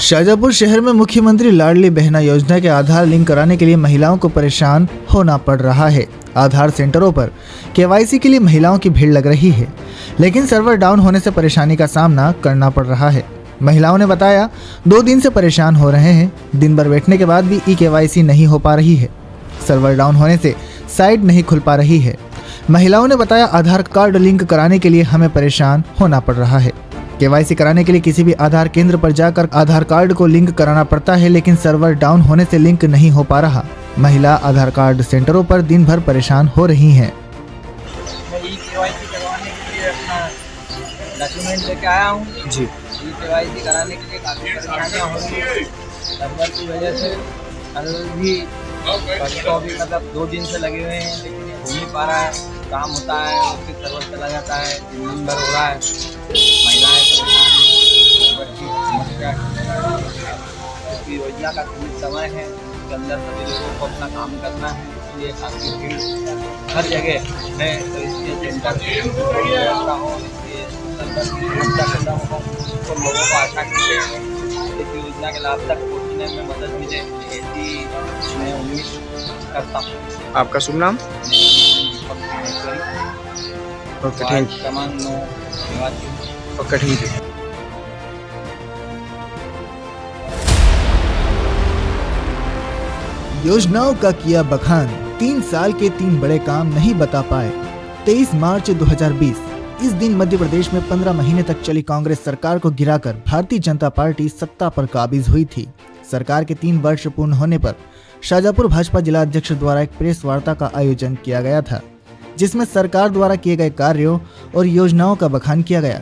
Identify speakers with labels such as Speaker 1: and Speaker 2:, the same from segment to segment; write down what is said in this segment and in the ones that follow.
Speaker 1: शाजापुर शहर में मुख्यमंत्री लाडली बहना योजना के आधार लिंक कराने के लिए महिलाओं को परेशान होना पड़ रहा है। आधार सेंटरों पर केवाईसी के लिए महिलाओं की भीड़ लग रही है, लेकिन सर्वर डाउन होने से परेशानी का सामना करना पड़ रहा है। महिलाओं ने बताया 2 दिन से परेशान हो रहे हैं। दिन भर बैठने के बाद भी केवाईसी नहीं हो पा रही है। सर्वर डाउन होने से साइट नहीं खुल पा रही है। महिलाओं ने बताया आधार कार्ड लिंक कराने के लिए हमें परेशान होना पड़ रहा है। केवाईसी कराने के लिए किसी भी आधार केंद्र पर जाकर आधार कार्ड को लिंक कराना पड़ता है, लेकिन सर्वर डाउन होने से लिंक नहीं हो पा रहा। महिला आधार कार्ड सेंटरों पर दिन भर परेशान हो रही हैं।
Speaker 2: मैं केवाईसी करवाने के लिए अपना डॉक्यूमेंट लेके आया हूँ जी। केवाईसी कराने के लिए काफ़ी परेशानियाँ हो रही है सर्वर की वजह से। सर्वर भी मतलब 2 दिन से लगे हुए हैं, लेकिन ये हो नहीं पा रहा है। काम होता है और फिर सर्वर चला जाता है, दिन भर हो रहा है। महिलाएं परेशान समस्या क्योंकि योजना का सीमित समय है, उसके अंदर सभी लोगों को अपना काम करना है, इसलिए काफ़ी भीड़ हर जगह है। तो इसलिए सेंटर व्यवस्था हो, इसलिए सर्वर की समस्या खत्म हो तो लोगों को आसानी से इस योजना के लाभ तक पहुँचने में मदद मिले, ऐसी मैं उम्मीद करता हूँ।
Speaker 3: आपका शुभ नाम? Okay, thank you.
Speaker 1: योजनाओं का किया बखान, 3 साल के 3 बड़े काम नहीं बता पाए। 23 मार्च 2020 इस दिन मध्य प्रदेश में 15 महीने तक चली कांग्रेस सरकार को गिराकर भारतीय जनता पार्टी सत्ता पर काबिज हुई थी। सरकार के 3 वर्ष पूर्ण होने पर शाजापुर भाजपा जिला अध्यक्ष द्वारा एक प्रेस वार्ता का आयोजन किया गया था, जिसमें सरकार द्वारा किए गए कार्यों और योजनाओं का बखान किया गया।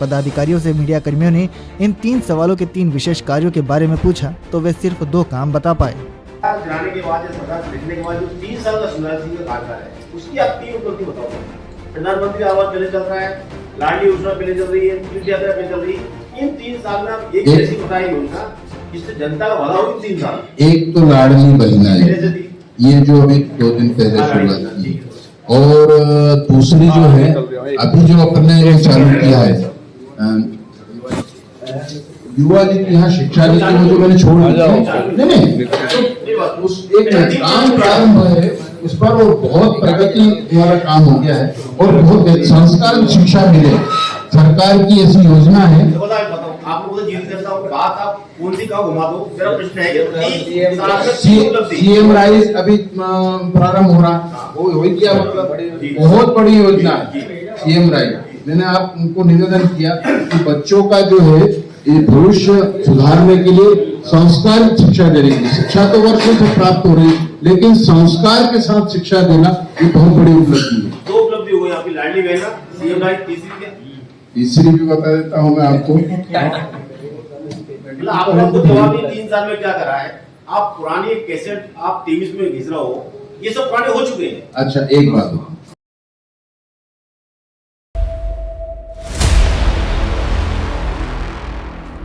Speaker 1: पदाधिकारियों से मीडिया कर्मियों ने इन 3 सवालों के 3 विशेष कार्यों के बारे में पूछा तो वे सिर्फ 2 काम बता पाए।
Speaker 4: गिराने के बाद सरकार लिखने के बाद जो 3 साल का शिवराज सिंह का कार्यकाल है, उसकी आप 3 उपलब्धि बताओ। प्रधानमंत्री आवास पहले चल रहा है, लाडली योजना पहले चल रही है, तीर्थ यात्रा पहले चल रही है। इन 3 साल में आप एक ऐसी बताई योजना जिससे जनता का भला हो। 3 साल
Speaker 5: एक तो लाडली बहना है, ये जो अभी 2 दिन पहले शुरुआत की, और दूसरी जो है अभी जो अपने चालू किया है युवा नीति, यहाँ शिक्षा नीति वो जो मैंने छोड़ दी नहीं उस एक काम प्रारंभ है, उस पर वो बहुत प्रगति वाला काम हो गया है और बहुत संस्कार शिक्षा मिले। सरकार की ऐसी योजना है।
Speaker 4: आपको तो जीवित जनता को बात आप कौन सी घुमा दो, मेरा प्रश्न है
Speaker 5: सीएम राइज अभी प्रारंभ हो रहा, वो क्या मतलब बहुत बड़ी योजना है सीएम राइज। मैंने आप उनको निवेदन किया कि बच्चों का जो है ये भविष्य सुधारने के लिए संस्कार शिक्षा देने की, शिक्षा तो वर्षों से प्राप्त हो रही है, लेकिन संस्कार के साथ शिक्षा देना ये बहुत बड़ी उपलब्धि है।
Speaker 4: 2 उपलब्धि हो गई आपकी, लाडली बहना, सीएम राइज,
Speaker 5: तीसरी भी बता देता हूँ मैं आपको।
Speaker 4: आपको जवाब नहीं 3 साल में क्या करा है। आप पुरानी कैसेट आप 23 में घिस रहे हो, ये सब पुराने हो चुके हैं।
Speaker 5: अच्छा, एक बात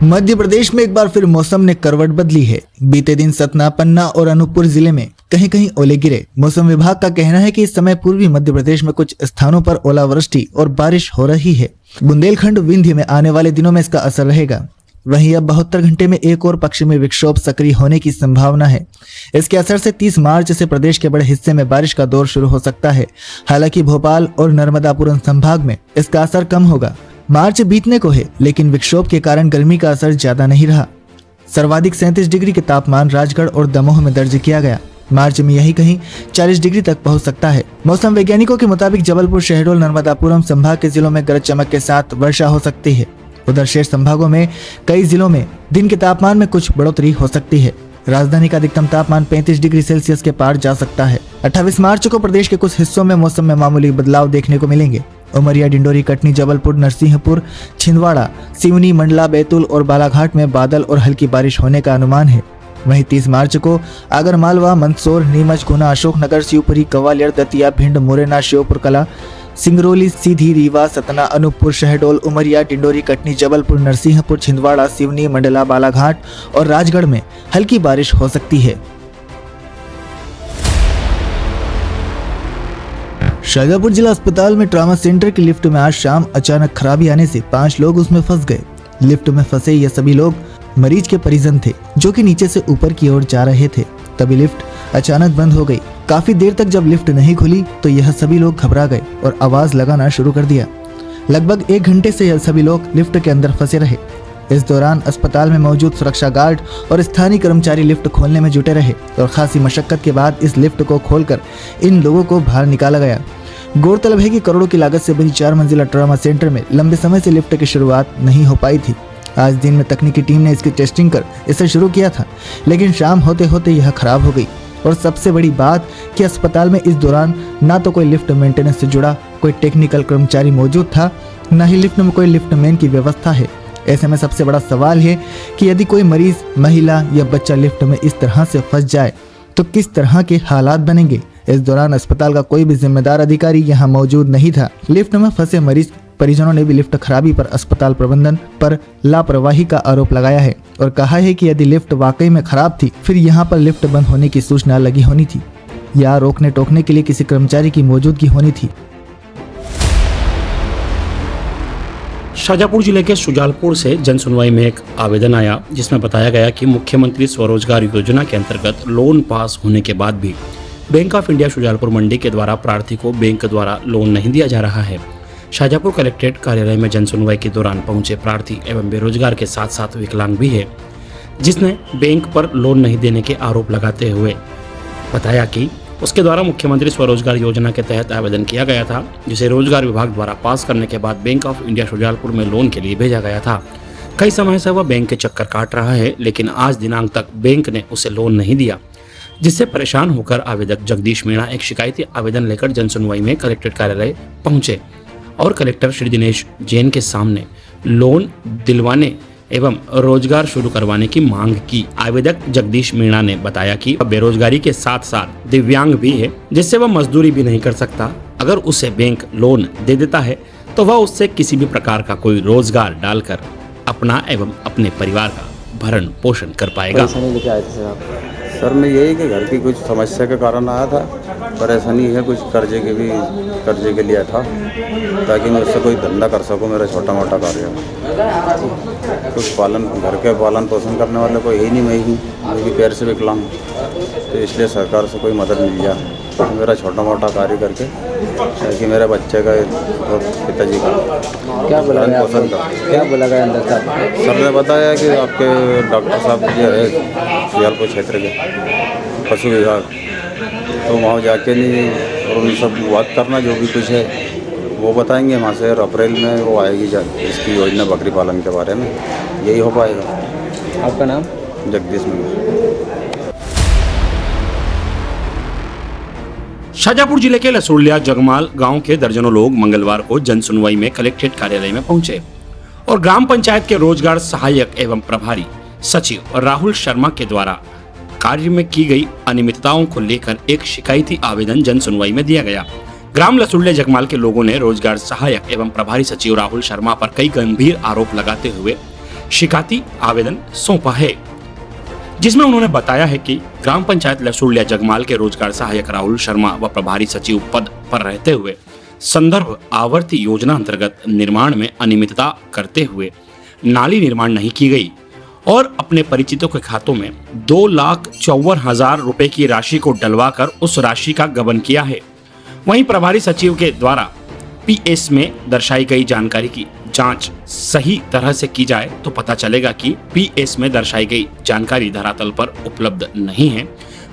Speaker 1: मध्य प्रदेश में एक बार फिर मौसम ने करवट बदली है। बीते दिन सतना, पन्ना और अनूपपुर जिले में कहीं कहीं ओले गिरे। मौसम विभाग का कहना है कि इस समय पूर्वी मध्य प्रदेश में कुछ स्थानों पर ओलावृष्टि और बारिश हो रही है। बुंदेलखंड, विंध्य में आने वाले दिनों में इसका असर रहेगा। वहीं अब 72 घंटे में एक और पश्चिमी विक्षोभ सक्रिय होने की संभावना है। इसके असर से 30 मार्च से प्रदेश के बड़े हिस्से में बारिश का दौर शुरू हो सकता है। हालांकि भोपाल और नर्मदापुरम संभाग में इसका असर कम होगा। मार्च बीतने को है, लेकिन विक्षोभ के कारण गर्मी का असर ज्यादा नहीं रहा। सर्वाधिक 37 डिग्री के तापमान राजगढ़ और दमोह में दर्ज किया गया। मार्च में यही कहीं 40 डिग्री तक पहुंच सकता है। मौसम वैज्ञानिकों के मुताबिक जबलपुर, शहडोल, नर्मदापुरम संभाग के जिलों में गरज चमक के साथ वर्षा हो सकती है। उधर शेष संभागों में कई जिलों में दिन के तापमान में कुछ बढ़ोतरी हो सकती है। राजधानी का अधिकतम तापमान 35 डिग्री सेल्सियस के पार जा सकता है। 28 मार्च को प्रदेश के कुछ हिस्सों में मौसम में मामूली बदलाव देखने को मिलेंगे। उमरिया, डिंडोरी, कटनी, जबलपुर, नरसिंहपुर, छिंदवाड़ा, सिवनी, मंडला, बैतूल और बालाघाट में बादल और हल्की बारिश होने का अनुमान है। वहीं 30 मार्च को आगरमालवा, मंदसौर, नीमच, गुना, अशोकनगर, शिवपुरी, ग्वालियर, दतिया, भिंड, मुरैना, श्योपुर कला, सिंगरौली, सीधी, रीवा, सतना, अनूपपुर, शहडोल, उमरिया, डिंडोरी, कटनी, जबलपुर, नरसिंहपुर, छिंदवाड़ा, सिवनी, मंडला, बालाघाट और राजगढ़ में हल्की बारिश हो सकती है। शाजापुर जिला अस्पताल में ट्रॉमा सेंटर की लिफ्ट में आज शाम अचानक खराबी आने से 5 लोग उसमें फंस गए। लिफ्ट में फंसे ये सभी लोग मरीज के परिजन थे जो कि नीचे से ऊपर की ओर जा रहे थे। तभी लिफ्ट अचानक बंद हो गई। काफी देर तक जब लिफ्ट नहीं खुली तो यह सभी लोग घबरा गए और आवाज लगाना शुरू कर दिया। लगभग 1 घंटे से यह सभी लोग लिफ्ट के अंदर फंसे रहे। इस दौरान अस्पताल में मौजूद सुरक्षा गार्ड और स्थानीय कर्मचारी लिफ्ट खोलने में जुटे रहे और खासी मशक्कत के बाद इस लिफ्ट को खोलकर इन लोगों को बाहर निकाला गया। गौरतलब है कि करोड़ों की लागत से बनी 4 मंजिला ट्रॉमा सेंटर में लंबे समय से लिफ्ट की शुरुआत नहीं हो पाई थी। आज दिन में तकनीकी टीम ने इसकी टेस्टिंग कर इसे शुरू किया था, लेकिन शाम होते होते यह खराब हो गई। और सबसे बड़ी बात कि अस्पताल में इस दौरान ना तो कोई लिफ्ट मेंटेनेंस से जुड़ा कोई टेक्निकल कर्मचारी मौजूद था, न ही लिफ्ट में कोई लिफ्टमैन की व्यवस्था है। ऐसे में सबसे बड़ा सवाल है कि यदि कोई मरीज, महिला या बच्चा लिफ्ट में इस तरह से फंस जाए तो किस तरह के हालात बनेंगे। इस दौरान अस्पताल का कोई भी जिम्मेदार अधिकारी यहाँ मौजूद नहीं था। लिफ्ट में फंसे मरीज परिजनों ने भी लिफ्ट खराबी पर अस्पताल प्रबंधन पर लापरवाही का आरोप लगाया है और कहा है कि यदि लिफ्ट वाकई में खराब थी फिर यहाँ पर लिफ्ट बंद होने की सूचना लगी होनी थी या रोकने टोकने के लिए किसी कर्मचारी की मौजूदगी होनी थी।
Speaker 6: शाजापुर जिले के सुजालपुर से जन सुनवाई में एक आवेदन आया जिसमें बताया गया कि मुख्यमंत्री स्वरोजगार योजना के अंतर्गत लोन पास होने के बाद भी बैंक ऑफ इंडिया शुजालपुर मंडी के द्वारा प्रार्थी को बैंक द्वारा लोन नहीं दिया जा रहा है। शाजापुर कलेक्ट्रेट कार्यालय में जन सुनवाई के दौरान पहुंचे प्रार्थी एवं बेरोजगार के साथ साथ विकलांग भी है, जिसने बैंक पर लोन नहीं देने के आरोप लगाते हुए बताया कि उसके द्वारा मुख्यमंत्री स्वरोजगार योजना के तहत आवेदन किया गया था, जिसे रोजगार विभाग द्वारा पास करने के बाद बैंक ऑफ इंडिया शुजालपुर में लोन के लिए भेजा गया था। कई समय से वह बैंक के चक्कर काट रहा है, लेकिन आज दिनांक तक बैंक ने उसे लोन नहीं दिया, जिससे परेशान होकर आवेदक जगदीश मीणा एक शिकायती आवेदन लेकर जन सुनवाई में कलेक्ट्रेट कार्यालय पहुंचे और कलेक्टर श्री दिनेश जैन के सामने लोन दिलवाने एवं रोजगार शुरू करवाने की मांग की। आवेदक जगदीश मीणा ने बताया कि वह बेरोजगारी के साथ साथ दिव्यांग भी है, जिससे वह मजदूरी भी नहीं कर सकता। अगर उसे बैंक लोन दे देता है तो वह उससे किसी भी प्रकार का कोई रोजगार डालकर अपना एवं अपने परिवार का भरण पोषण कर पाएगा।
Speaker 3: सर मैं यही कि घर की कुछ समस्या के कारण आया था, परेशानी है, कुछ कर्जे के लिए था ताकि मैं उससे कोई धंधा कर सकूं। मेरा छोटा मोटा कार्य कुछ घर के पालन पोषण करने वाले कोई ही नहीं, मैं ही मैं भी पैर से विकलांग, तो इसलिए सरकार से कोई मदद मिल जाए तो मेरा छोटा मोटा कार्य करके ताकि मेरे बच्चे का और पिताजी का
Speaker 2: क्या बोला गया
Speaker 3: पोषण कर।
Speaker 2: क्या बोला गया अंदर साहब?
Speaker 3: सर ने बताया कि आपके डॉक्टर साहब जो है शुजालपुर क्षेत्र के पशु विभाग, तो वहाँ जाके नहीं और उन सब बात करना, जो भी कुछ है वो बताएंगे वहाँ से। और अप्रैल में वो आएगी इसकी योजना बकरी पालन के बारे में, यही हो पाएगा।
Speaker 2: आपका नाम?
Speaker 3: जगदीश मीणा।
Speaker 6: शाजापुर जिले के लसुड़िया जगमाल गांव के दर्जनों लोग मंगलवार को जन सुनवाई में कलेक्ट्रेट कार्यालय में पहुंचे और ग्राम पंचायत के रोजगार सहायक एवं प्रभारी सचिव राहुल शर्मा के द्वारा कार्य में की गई अनियमितताओं को लेकर एक शिकायती आवेदन जन सुनवाई में दिया गया। ग्राम लसुड़िया जगमाल के लोगों ने रोजगार सहायक एवं प्रभारी सचिव राहुल शर्मा पर कई गंभीर आरोप लगाते हुए शिकायती आवेदन सौंपा है, जिसमें उन्होंने बताया है कि ग्राम पंचायत लसुड़िया जगमाल के रोजगार सहायक राहुल शर्मा व प्रभारी सचिव पद पर रहते हुए संदर्भ आवर्ती योजना अंतर्गत निर्माण में अनियमितता करते हुए नाली निर्माण नहीं की गई और अपने परिचितों के खातों में 2,54,000 रुपए की राशि को डलवाकर उस राशि का गबन किया है। वहीं प्रभारी सचिव के द्वारा पीएस में दर्शाई गई जानकारी की जांच सही तरह से की जाए तो पता चलेगा कि पीएस में दर्शाई गई जानकारी धरातल पर उपलब्ध नहीं है।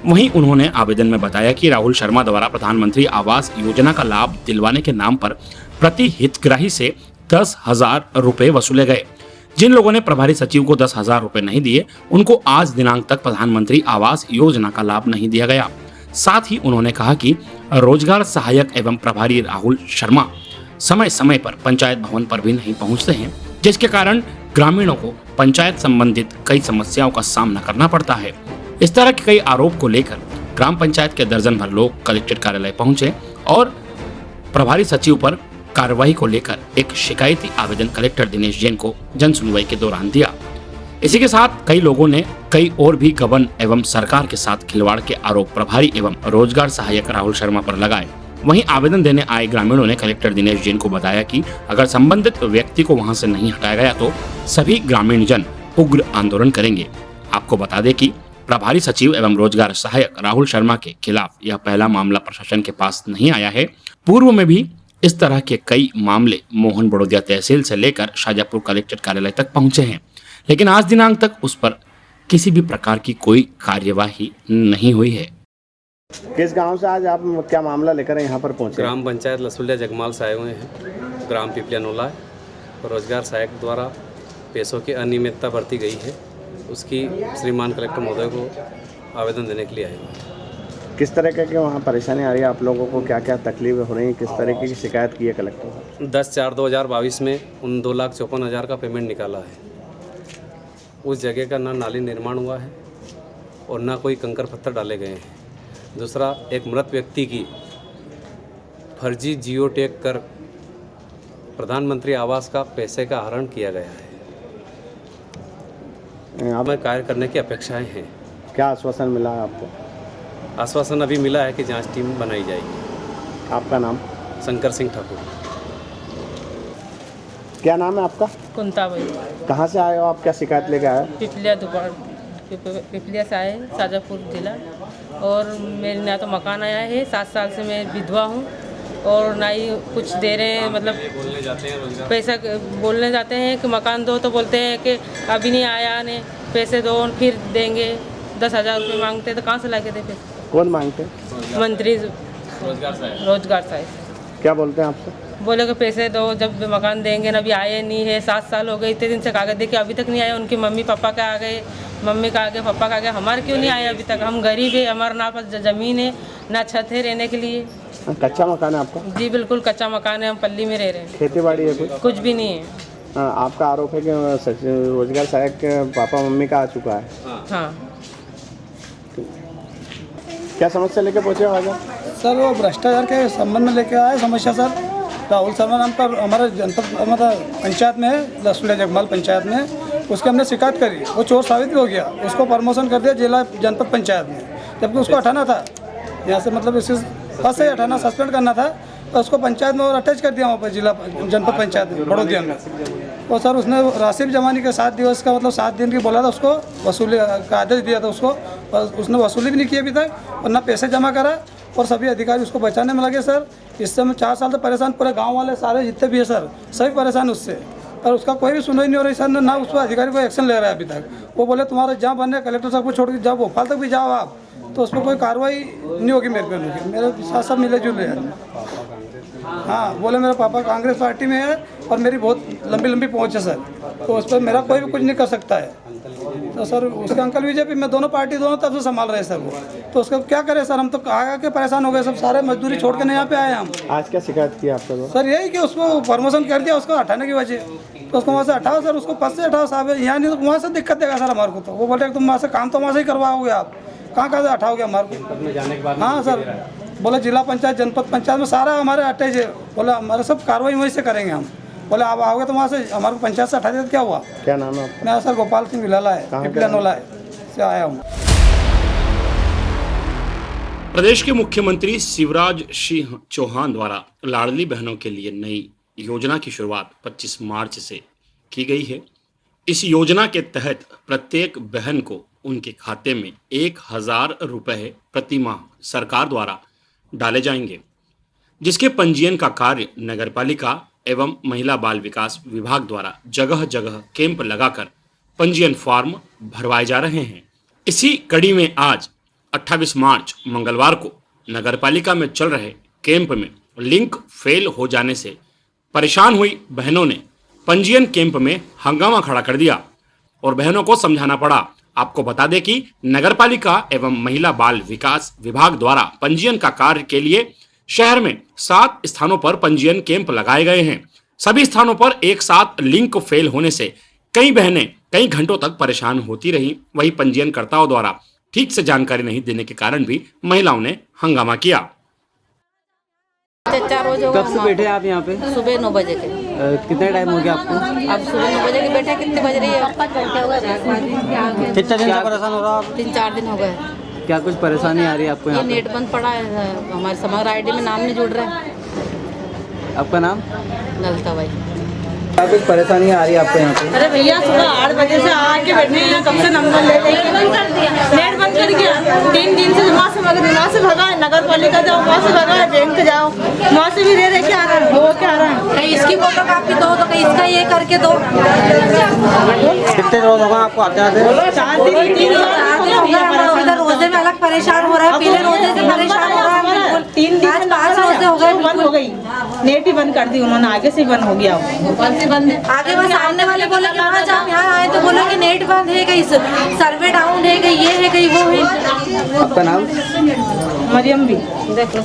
Speaker 6: वहीं उन्होंने आवेदन में बताया कि राहुल शर्मा द्वारा प्रधानमंत्री आवास योजना का लाभ दिलवाने के नाम पर प्रति हितग्राही से 10,000 रुपए वसूले गए। जिन लोगों ने प्रभारी सचिव को 10,000 रुपए नहीं दिए, उनको आज दिनांक तक प्रधानमंत्री आवास योजना का लाभ नहीं दिया गया। साथ ही उन्होंने कहा कि रोजगार सहायक एवं प्रभारी राहुल शर्मा समय समय पर पंचायत भवन पर भी नहीं पहुंचते हैं, जिसके कारण ग्रामीणों को पंचायत संबंधित कई समस्याओं का सामना करना पड़ता है। इस तरह के कई आरोप को लेकर ग्राम पंचायत के दर्जन भर लोग कलेक्ट्रेट कार्यालय पहुंचे और प्रभारी सचिव पर कार्रवाई को लेकर एक शिकायती आवेदन कलेक्टर दिनेश जैन को जन सुनवाई के दौरान दिया। इसी के साथ कई लोगों ने कई और भी गबन एवं सरकार के साथ खिलवाड़ के आरोप प्रभारी एवं रोजगार सहायक राहुल शर्मा पर लगाए। वहीं आवेदन देने आए ग्रामीणों ने कलेक्टर दिनेश जैन को बताया कि अगर संबंधित व्यक्ति को वहां से नहीं हटाया गया तो सभी ग्रामीण जन उग्र आंदोलन करेंगे। आपको बता दें कि प्रभारी सचिव एवं रोजगार सहायक राहुल शर्मा के खिलाफ यह पहला मामला प्रशासन के पास नहीं आया है। पूर्व में भी इस तरह के कई मामले मोहन बड़ोदिया तहसील से लेकर शाजापुर कलेक्टर कार्यालय तक पहुंचे हैं, लेकिन आज दिनांक तक उस पर किसी भी प्रकार की कोई कार्यवाही नहीं हुई है।
Speaker 4: किस गांव से आज आप क्या मामला लेकर यहाँ पर पहुँचे?
Speaker 7: ग्राम पंचायत लसुलिया जगमाल से आए हुए हैं। ग्राम पिपलिया नोला है। रोजगार सहायक द्वारा पैसों की अनियमितता बरती गई है, उसकी श्रीमान कलेक्टर महोदय को आवेदन देने के लिए आए हुए हैं।
Speaker 4: किस तरह के वहाँ परेशानी आ रही है आप लोगों को? क्या क्या तकलीफें हो रही हैं? किस तरीके की शिकायत की है कलेक्टर साहब?
Speaker 7: 10/4/2022 में उन 2,54,000 का पेमेंट निकाला है। उस जगह का ना नाली निर्माण हुआ है और ना कोई कंकर पत्थर डाले गए हैं। दूसरा, एक मृत व्यक्ति की फर्जी जियो टैग कर प्रधानमंत्री आवास का पैसे का आहरण किया गया है। हमें कार्य करने की अपेक्षाएं हैं।
Speaker 4: क्या आश्वासन मिला है आपको?
Speaker 7: आश्वासन अभी मिला है कि जांच टीम बनाई जाएगी।
Speaker 4: आपका नाम?
Speaker 7: शंकर सिंह ठाकुर।
Speaker 4: क्या नाम है आपका?
Speaker 8: कुंता भाई।
Speaker 4: कहाँ से आए हो आप? क्या शिकायत लेके आए हो?
Speaker 8: पिपलिया से आए, शाजापुर जिला। और मेरे ना तो मकान आया है, 7 साल से मैं विधवा हूँ और ना ही कुछ दे रहे हैं, मतलब पैसा बोलने जाते हैं कि मकान दो तो बोलते हैं कि अभी नहीं आया, ने पैसे दो फिर देंगे। 10,000 रुपये मांगते हैं तो कहाँ से ला के दे पैसे?
Speaker 4: कौन मांगते?
Speaker 8: मंत्री रोजगार साहब।
Speaker 4: क्या बोलते हैं आपसे?
Speaker 8: बोले कि पैसे दो जब मकान देंगे ना। अभी आए नहीं है, 7 साल हो गए, इतने दिन से कागज दे के अभी तक नहीं आए। उनके मम्मी पापा का आ गए, मम्मी का आ गए, पापा का आ गए, हमारे क्यों नहीं आए अभी तक? हम गरीब है, हमारे ना पास ज़मीन है ना छत है रहने के लिए।
Speaker 4: कच्चा मकान है आपका?
Speaker 8: जी बिल्कुल कच्चा मकान है, हम पल्ली में रह रहे हैं।
Speaker 4: खेती बाड़ी है
Speaker 8: कुछ भी नहीं है।
Speaker 4: आपका आरोप है कि रोजगार सहायक के पापा मम्मी का आ चुका है।
Speaker 8: हाँ।
Speaker 4: क्या समस्या लेके पहुँचे हो आज?
Speaker 9: सर वो भ्रष्टाचार के संबंध में लेके आए समस्या। सर राहुल शर्मा नाम पर हमारे जनपद मतलब पंचायत में है, लसुलिया जगमाल पंचायत में, उसकी हमने शिकायत करी। वो चोर साबित भी हो गया, उसको प्रमोशन कर दिया जिला जनपद पंचायत में, जबकि उसको हटाना था यहाँ से, मतलब इसी पद से हटाना, सस्पेंड करना था। तो उसको पंचायत में और अटैच कर दिया वहाँ पर जिला जनपद पंचायत में बड़ोदिया में। और सर उसने राशि भी जमा नहीं किया, 7 दिवस का मतलब 7 दिन की बोला था उसको, वसूली का आदेश दिया था उसको, और उसने वसूली भी नहीं की अभी तक और ना पैसे जमा करा। और सभी अधिकारी उसको बचाने में लगे। सर इससे मैं 4 साल से परेशान, पूरे गांव वाले सारे जितने भी है सर सभी परेशान उससे, और उसका कोई भी सुनवाई नहीं हो रही सर, ना उस पर अधिकारी कोई एक्शन ले रहा है अभी तक। वो बोले तुम्हारे जहाँ बनने कलेक्टर साहब को छोड़ के जाओ, भोपाल तक भी जाओ आप, तो उस पर कोई कार्रवाई नहीं होगी मेरे पे। मेरे साथ सब मिले जुले हैं। हाँ बोले मेरे पापा कांग्रेस पार्टी में है और मेरी बहुत लंबी लंबी पहुँच है सर, तो उस पर मेरा कोई भी कुछ नहीं कर सकता है। तो सर उसके अंकल बीजेपी में दोनों पार्टी दोनों तब से संभाल रहे हैं सर वो, तो उसका क्या करें सर? हम तो आके परेशान हो गए सब, सारे मजदूरी छोड़ के नहीं यहाँ पे आए हम।
Speaker 4: आज क्या शिकायत की आपको?
Speaker 9: सर यही कि उसको प्रमोशन कर दिया, उसको हटाने की वजह, तो उसको वहाँ से हटाओ सर, उसको पद से हटाओ साहब, यहाँ नहीं तो वहाँ से दिक्कत देगा सर हमारे को। तो वो बोले तुम वहाँ से काम तो वहाँ से ही करवाओगे आप, कहाँ से हटाओगे हमारे को? हाँ सर बोले जिला पंचायत जनपद पंचायत में सारा हमारे अटैच है, बोले हमारे सब कार्रवाई वहीं से करेंगे हम। बोले आप आओगे तो वहाँ से हमारे को पंचायत से हटा देते, क्या हुआ?
Speaker 4: क्या नाम है आपका?
Speaker 9: मैं सर गोपाल सिंह विलाला है, पिपलिया नोला से आया हूँ।
Speaker 6: प्रदेश के मुख्यमंत्री शिवराज सिंह चौहान द्वारा लाडली बहनों के लिए नई योजना की शुरुआत 25 मार्च से की गई है। इस योजना के तहत प्रत्येक बहन को उनके खाते में 1,000 रुपये प्रति माह सरकार द्वारा डाले जाएंगे, जिसके पंजीयन का कार्य नगरपालिका एवं महिला बाल विकास विभाग द्वारा जगह जगह कैंप लगाकर पंजीयन फॉर्म भरवाए जा रहे हैं। इसी कड़ी में आज 28 मार्च मंगलवार को नगरपालिका में चल रहे कैंप में लिंक फेल हो जाने से परेशान हुई बहनों ने पंजीयन कैंप में हंगामा खड़ा कर दिया और बहनों को समझाना पड़ा। आपको बता दें कि नगरपालिका एवं महिला बाल विकास विभाग द्वारा पंजीयन का कार्य के लिए शहर में 7 स्थानों पर पंजीयन कैंप लगाए गए हैं। सभी स्थानों पर एक साथ लिंक फेल होने से कई बहनें कई घंटों तक परेशान होती रहीं। वहीं पंजीयनकर्ताओं द्वारा ठीक से जानकारी नहीं देने के कारण भी महिलाओं ने हंगामा किया।
Speaker 8: 4 रोज होगा।
Speaker 2: कब से बैठे आप यहाँ पे?
Speaker 8: सुबह 9 बजे के।
Speaker 2: कितने टाइम हो गया आपको?
Speaker 8: अब सुबह 9 बजे के बैठे, कितने बज रही है?
Speaker 2: कितना दिन से परेशान हो रहा है आप?
Speaker 8: 3-4 दिन हो गए।
Speaker 2: क्या कुछ परेशानी आ रही है आपको
Speaker 8: ये
Speaker 2: यहाँ पे?
Speaker 8: नेट बंद पड़ा है, हमारे समग्र आईडी में नाम नहीं जुड़ रहा है।
Speaker 2: आपका नाम?
Speaker 8: ललता भाई।
Speaker 2: कुछ परेशानी आ रही है आपको यहाँ पे?
Speaker 8: अरे भैया सुबह 8 बजे से आके बैठे हैं, कब से नंबर ले लेके नेट बंद कर दिया। 3 दिन से वहाँ से भगा है, नगर पालिका जाओ, वहाँ से भगा है, बैंक जाओ, वहाँ से भी दे के आ रहा है, हो के आ रहा है।
Speaker 10: कहीं इसकी फोटो कापी दो तो कहीं इसका ये करके दो।
Speaker 2: कितने रोज होगा आपको आते आते?
Speaker 8: 4 दिन 3
Speaker 10: उधर रोजे में अलग परेशान हो रहा है, पहले रोजे से परेशान हो रहा है बिल्कुल।
Speaker 8: 3 दिन
Speaker 10: आज 5 रोजे हो गए,
Speaker 8: बंद हो गई, नेट ही बंद कर दी उन्होंने, आगे से ही बंद हो गया।
Speaker 10: आगे बस सामने वाले बोले कि वहाँ जाओ, यहाँ आए तो बोले कि नेट बंद है, कहीं सर्वे डाउन है, कहीं ये है, कहीं वो है।
Speaker 2: आपका नाम?
Speaker 8: मरियम भी।